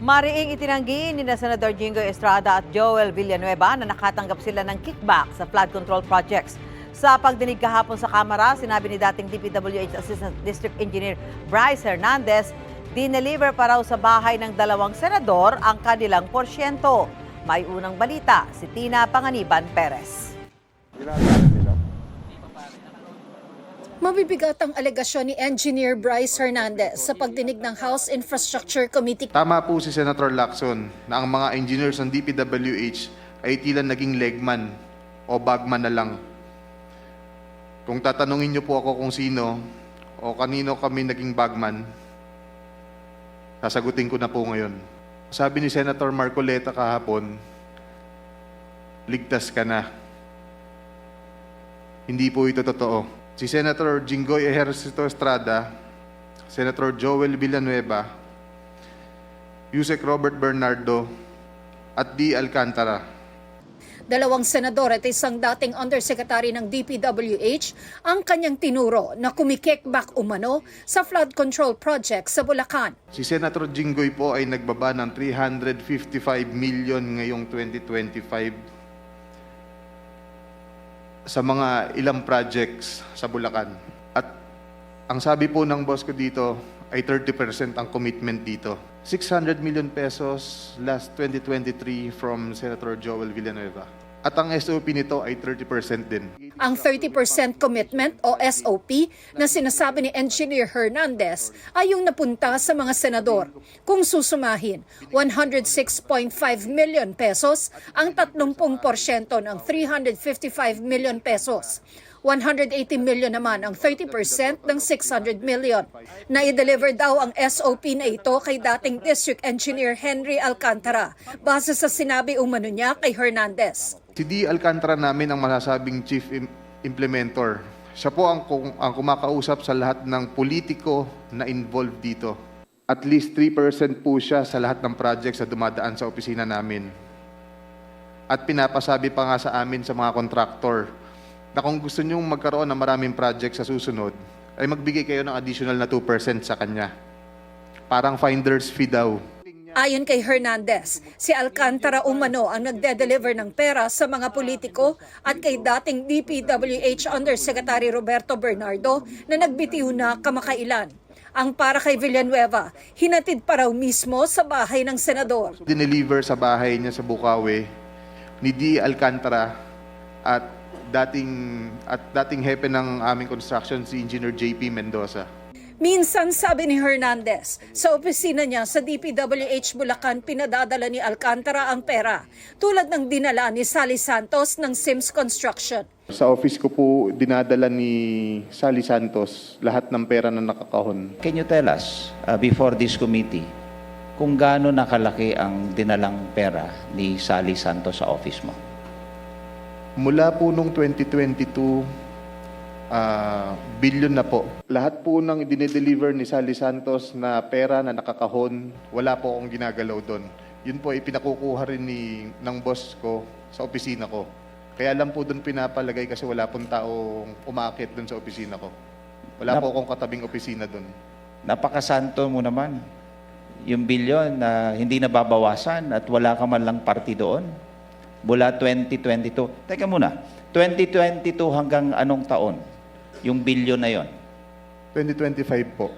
Mariing itinanggi ni Senador Jingoy Estrada at Joel Villanueva na nakatanggap sila ng kickback sa flood control projects. Sa pagdinig kahapon sa Kamara, sinabi ni dating DPWH Assistant District Engineer Bryce Hernandez, dineliver pa raw sa bahay ng dalawang senador ang kanilang porsyento. May unang balita, si Tina Panganiban Perez. Mabibigat ang alegasyon ni Engineer Bryce Hernandez sa pagdinig ng House Infrastructure Committee. Tama po si Senator Lacson na ang mga engineers ng DPWH ay tila naging legman o bagman na lang. Kung tatanungin niyo po ako kung sino o kanino kami naging bagman, sasagutin ko na po ngayon. Sabi ni Senator Marcoleta kahapon, ligtas ka na. Hindi po ito totoo. Si Senator Jingoy Estrada, Senator Joel Villanueva, Yusek Robert Bernardo, at D. Alcantara. Dalawang senador at isang dating undersecretary ng DPWH ang kanyang tinuro na kumikickback umano sa flood control project sa Bulacan. Si Senator Jingoy po ay nagbaba ng 355 million ngayong 2025 sa mga ilang projects sa Bulacan. At ang sabi po ng boss ko dito ay 30% ang commitment dito. 600 million pesos last 2023 from Senator Joel Villanueva. At ang SOP nito ay 30% din. Ang 30% commitment o SOP na sinasabi ni Engineer Hernandez ay yung napunta sa mga senador. Kung susumahin, 106.5 million pesos ang 30% ng 355 million pesos. 180 million naman ang 30% ng 600 million. Na-deliver daw ang SOP na ito kay dating District Engineer Henry Alcantara base sa sinabi umano niya kay Hernandez. Si D. Alcantara namin ang masasabing chief implementer. Siya po ang kumakausap sa lahat ng politiko na involved dito. At least 3% po siya sa lahat ng projects na dumadaan sa opisina namin. At pinapasabi pa nga sa amin sa mga kontraktor na kung gusto niyong magkaroon ng maraming project sa susunod, ay magbigay kayo ng additional na 2% sa kanya. Parang finder's fee daw. Ayon kay Hernandez, si Alcantara umano ang nagde-deliver ng pera sa mga politiko at kay dating DPWH Undersecretary Roberto Bernardo na nagbitiw na kamakailan. Ang para kay Villanueva, hinatid pa raw mismo sa bahay ng senador. Dineliver sa bahay niya sa Bukawi ni D. Alcantara at dating hepe ng aming construction si Engineer JP Mendoza. Minsan sabi ni Hernandez, sa opisina niya sa DPWH Bulacan pinadadala ni Alcantara ang pera, tulad ng dinala ni Sally Santos ng Sims Construction. Sa office ko po dinadala ni Sally Santos lahat ng pera na nakakahon. Can you tell us, before this committee, kung gaano nakalaki ang dinalang pera ni Sally Santos sa office mo? Mula po nung 2022, billion na po. Lahat po ng dinedeliver ni Sally Santos na pera na nakakahon, wala po akong ginagalaw doon. Yun po ay pinakukuha rin ng boss ko sa opisina ko. Kaya lang po doon pinapalagay kasi wala pong taong umaakit doon sa opisina ko. Wala po akong katabing opisina doon. Napakasanto mo naman. Yung bilyon na hindi nababawasan at wala ka man lang party doon. Mula 2022. Teka muna, 2022 hanggang anong taon? Yung bilyon na yon? 2025 po.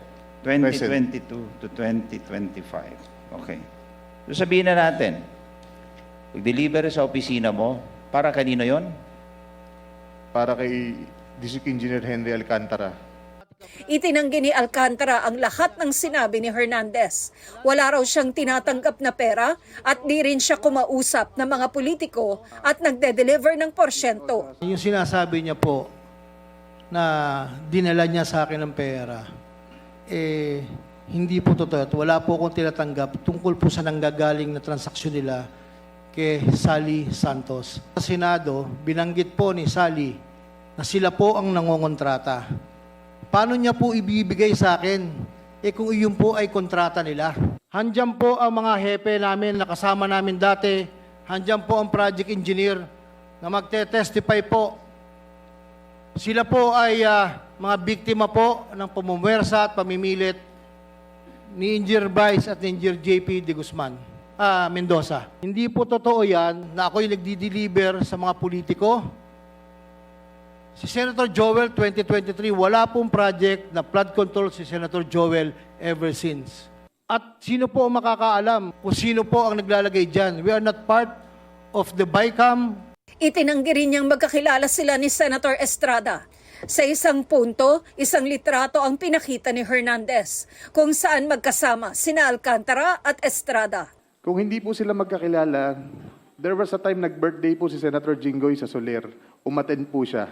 2022 to 2025. Okay. So sabihin na natin, pag-deliver sa opisina mo, para kanino yon? Para kay District Engineer Henry Alcantara. Itinanggi ni Alcantara ang lahat ng sinabi ni Hernandez. Wala raw siyang tinatanggap na pera at di rin siya kumausap ng mga politiko at nagde-deliver ng porsyento. Yung sinasabi niya po na dinala niya sa akin ng pera, hindi po totoo. Wala po akong tinatanggap tungkol po sa nanggagaling na transaksyon nila kay Sally Santos. Sa Senado, binanggit po ni Sally na sila po ang nangongontrata. Paano niya po ibibigay sa akin? Kung iyon po ay kontrata nila. Handyan po ang mga hepe namin na kasama namin dati. Handyan po ang project engineer na magte-testify po. Sila po ay mga biktima po ng pamumwersa at pamimilit ni Engineer Bryce at ni Engineer JP de Guzman, Mendoza. Hindi po totoo yan na ako'y nagdi-deliver sa mga politiko. Si Senator Joel 2023, wala pong project na flood control si Senator Joel ever since. At sino po ang makakaalam kung sino po ang naglalagay dyan? We are not part of the BICAM. Itinanggi rin niyang magkakilala sila ni Senator Estrada. Sa isang punto, isang litrato ang pinakita ni Hernandez kung saan magkasama sina Alcantara at Estrada. Kung hindi po sila magkakilala, there was a time nag-birthday po si Senator Jinggoy sa Soler. Umattend po siya.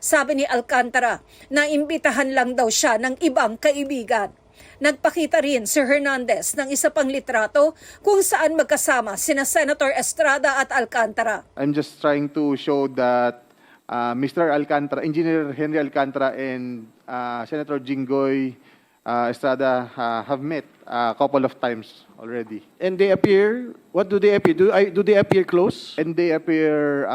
Sabi ni Alcantara na imbitahan lang daw siya ng ibang kaibigan. Nagpakita rin si Hernandez ng isa pang litrato kung saan magkasama sina Senator Estrada at Alcantara. I'm just trying to show that Mr. Alcantara, Engineer Henry Alcantara and Senator Jinggoy Estrada have met a couple of times already. And they appear, what do they appear? Do they appear close? And they appear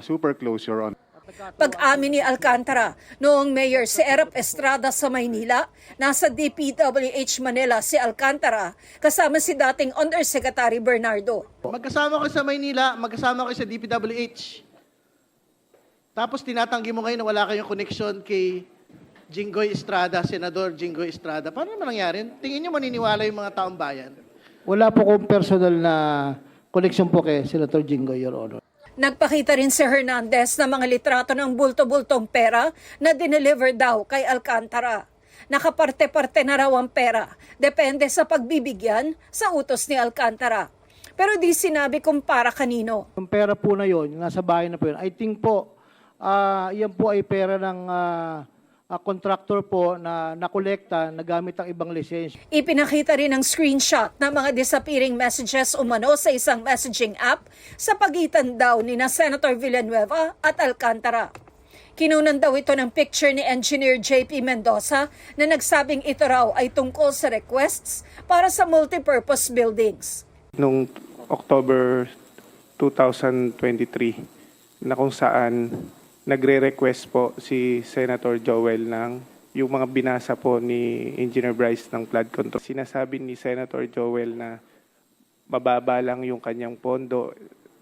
super close, Your Honor. Pag-amin ni Alcantara, noong Mayor si Erap Estrada sa Maynila, nasa DPWH Manila si Alcantara kasama si dating Undersecretary Bernardo. Magkasama ko sa Maynila, magkasama ko sa DPWH. Tapos tinatanggi mo ngayon na wala kayong connection kay Jinggoy Estrada, Senador Jinggoy Estrada. Paano naman nangyari? Tingin nyo maniniwala yung mga taong bayan? Wala po kong personal na connection po kay Senator Jinggoy, Your Honor. Nagpakita rin si Hernandez ng mga litrato ng bulto-bultong pera na dineliver daw kay Alcantara. Nakaparte-parte na raw ang pera, depende sa pagbibigyan sa utos ni Alcantara. Pero di sinabi kung para kanino. Yung pera po na yon, nasa bahay na po yun. I think po, yan po ay pera ng contractor po na nakolekta na gamit ang ibang lisensya. Ipinakita rin ang screenshot ng mga disappearing messages umano sa isang messaging app sa pagitan daw ni na Senator Villanueva at Alcantara. Kinunan daw ito ng picture ni Engineer JP Mendoza na nagsabing ito raw ay tungkol sa requests para sa multipurpose buildings. Noong October 2023 na kung saan nagre-request po si Senator Joel ng yung mga binasa po ni Engineer Bryce ng flood control. Sinasabi ni Senator Joel na mababa lang yung kanyang pondo,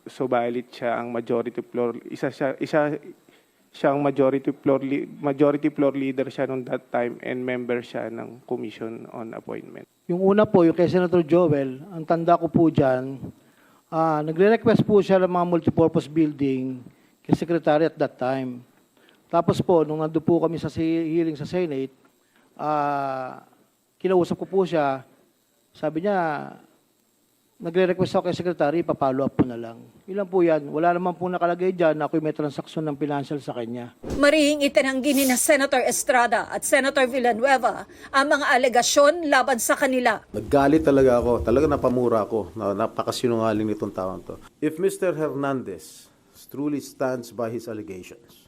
subalit siya ang majority floor, isa siyang majority floor leader siya noong that time and member siya ng Commission on Appointment. Yung una po, yung kay Senator Joel, ang tanda ko po dyan, nagre-request po siya ng mga multipurpose building kay Secretary at that time. Tapos po, nung nandun po kami sa hearing sa Senate, kinausap ko po siya, sabi niya, nagre-request ako kay Secretary, ipapollow up po na lang. Ilan po yan? Wala naman po nakalagay dyan na ako'y may transaksyon ng financial sa kanya. Marihing itinanggi ni na Senator Estrada at Senator Villanueva ang mga alegasyon laban sa kanila. Naggalit talaga ako. Talaga napamura ako. Napakasinungaling nitong taon to. If Mr. Hernandez truly stands by his allegations,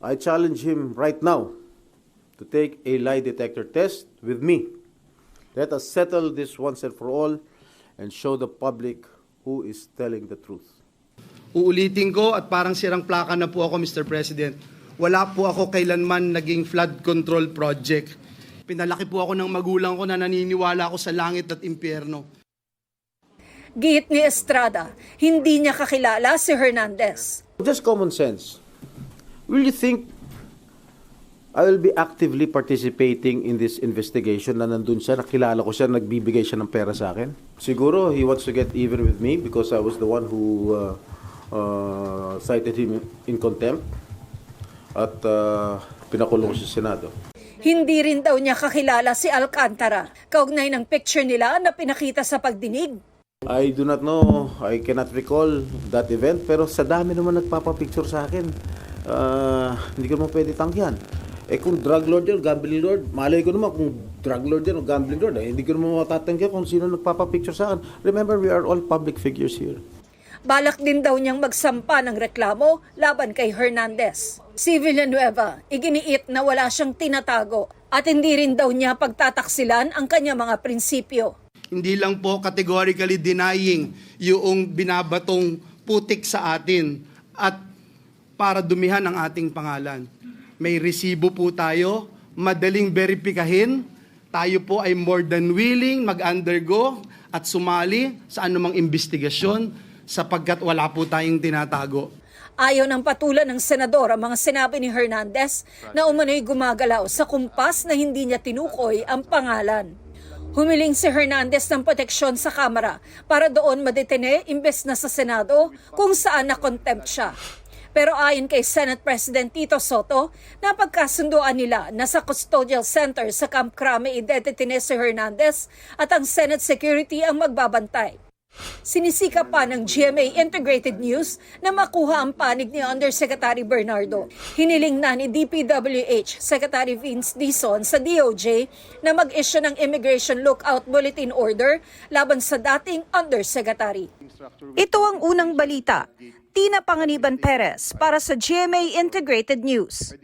I challenge him right now to take a lie detector test with me. Let us settle this once and for all and show the public who is telling the truth. Uulitin ko at parang sirang plaka na po ako, Mr. President. Wala po ako kailanman naging flood control project. Pinalaki po ako ng magulang ko na naniniwala ako sa langit at impyerno. Giit ni Estrada, hindi niya kakilala si Hernandez. Just common sense. Will you think I will be actively participating in this investigation na nandun siya, nakilala ko siya, nagbibigay siya ng pera sa akin? Siguro he wants to get even with me because I was the one who cited him in contempt at pinakulong sa Senado. Hindi rin daw niya kakilala si Alcantara, kaugnay ng picture nila na pinakita sa pagdinig. I do not know, I cannot recall that event, pero sa dami naman nagpapapicture sa akin, hindi ko naman pwede tanggihan. Eh kung drug lord yan, gambling lord, malay ko naman kung drug lord yan o gambling lord, hindi ko naman matatanggihan kung sino nagpapapicture sa akin. Remember, we are all public figures here. Balak din daw niyang magsampa ng reklamo laban kay Hernandez. Si Villanueva, iginiit na wala siyang tinatago at hindi rin daw niya pagtataksilan ang kanyang mga prinsipyo. Hindi lang po categorically denying yung binabatong putik sa atin at para dumihan ang ating pangalan. May resibo po tayo, madaling beripikahin, tayo po ay more than willing mag-undergo at sumali sa anumang investigasyon sapagkat wala po tayong tinatago. Ayaw ng patulan ng senador ang mga sinabi ni Hernandez na umano'y gumagalaw sa kumpas na hindi niya tinukoy ang pangalan. Humiling si Hernandez ng proteksyon sa Kamara para doon madetene imbes na sa Senado kung saan na-contempt siya. Pero ayon kay Senate President Tito Soto, napagkasunduan nila na sa custodial center sa Camp Crame idetene si Hernandez at ang Senate security ang magbabantay. Sinisika pa ng GMA Integrated News na makuha ang panig ni Undersecretary Bernardo. Hiniling na ni DPWH Secretary Vince Dizon sa DOJ na mag-issue ng Immigration Lookout Bulletin Order laban sa dating Undersecretary. Ito ang unang balita. Tina Panganiban Perez para sa GMA Integrated News.